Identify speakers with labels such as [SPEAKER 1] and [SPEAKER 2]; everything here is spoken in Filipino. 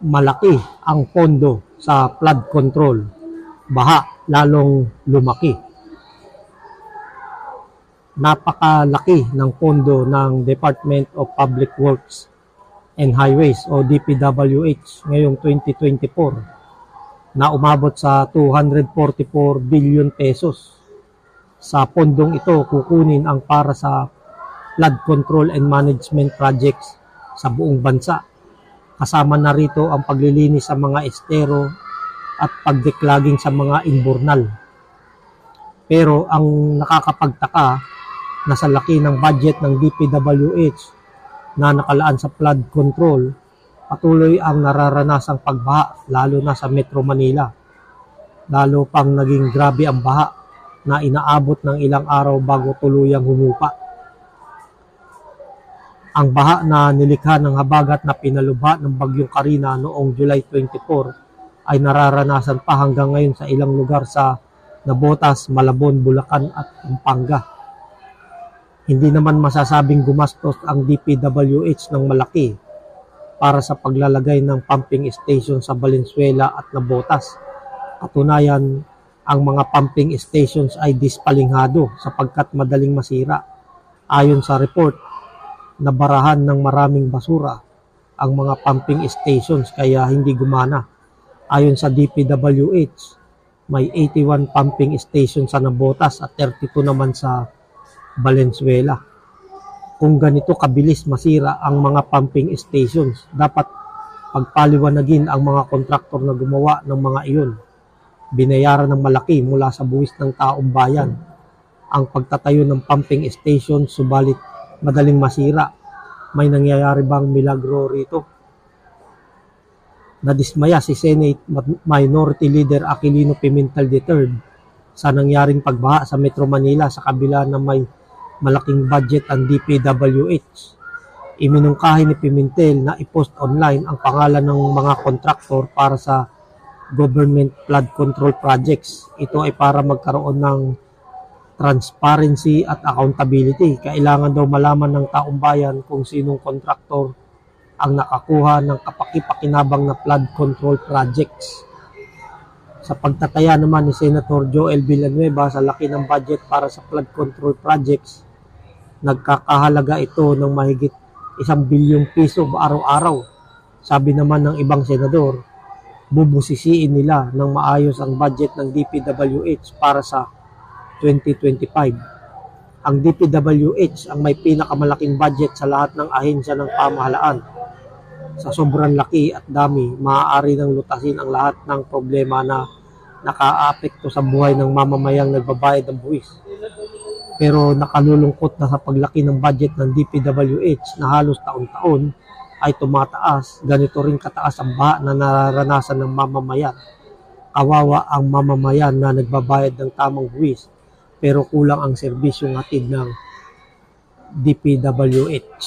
[SPEAKER 1] malaki ang pondo sa flood control, baha lalong lumaki. Napakalaki ng pondo ng Department of Public Works and Highways o DPWH ngayong 2024 na umabot sa 244 billion pesos. Sa pondong ito, kukunin ang para sa flood control and management projects sa buong bansa. Kasama na rito ang paglilinis sa mga estero at pagdeclogging sa mga imburnal. Pero ang nakakapagtaka na sa laki ng budget ng DPWH na nakalaan sa flood control, patuloy ang nararanasang pagbaha lalo na sa Metro Manila. Lalo pang naging grabe ang baha na inaabot ng ilang araw bago tuluyang humupa. Ang baha na nilikha ng habagat na pinalubha ng Bagyong Carina noong July 24 ay nararanasan pa hanggang ngayon sa ilang lugar sa Navotas, Malabon, Bulacan at Pampanga. Hindi naman masasabing gumastos ang DPWH ng malaki para sa paglalagay ng pumping station sa Valenzuela at Navotas. Katunayan, ang mga pumping stations ay dispalinghado sapagkat madaling masira. Ayon sa report, nabarahan ng maraming basura ang mga pumping stations kaya hindi gumana. Ayon sa DPWH, may 81 pumping stations sa Navotas at 32 naman sa Valenzuela. Kung ganito kabilis masira ang mga pumping stations, dapat pagpaliwanagin ang mga kontraktor na gumawa ng mga iyon. Binayaran ng malaki mula sa buwis ng taong bayan ang pagtatayo ng pumping station, subalit madaling masira. May nangyayari bang milagro rito? Nadismaya si Senate Minority Leader Aquilino Pimentel III sa nangyaring pagbaha sa Metro Manila sa kabila na may malaking budget ang DPWH. Iminungkahi ni Pimentel na i-post online ang pangalan ng mga kontraktor para sa government flood control projects. Ito ay para magkaroon ng transparency at accountability. Kailangan daw malaman ng taong bayan kung sinong kontraktor ang nakakuha ng kapaki-pakinabang na flood control projects. Sa pagtataya naman ni Senator Joel Villanueva sa laki ng budget para sa flood control projects, nagkakahalaga ito ng mahigit 1 bilyong piso araw-araw. Sabi naman ng ibang senador, bubusisiin nila ng maayos ang budget ng DPWH para sa 2025. Ang DPWH ang may pinakamalaking budget sa lahat ng ahensya ng pamahalaan. Sa sobrang laki at dami, maaari nang lutasin ang lahat ng problema na nakaaapekto sa buhay ng mamamayang nagbabayad ng buwis. Pero nakalulungkot na sa paglaki ng budget ng DPWH na halos taon-taon ay tumataas, ganito rin kataas ang baha na nararanasan ng mamamayan. Kawawa ang mamamayan na nagbabayad ng tamang buwis pero kulang ang serbisyong hatid ng DPWH.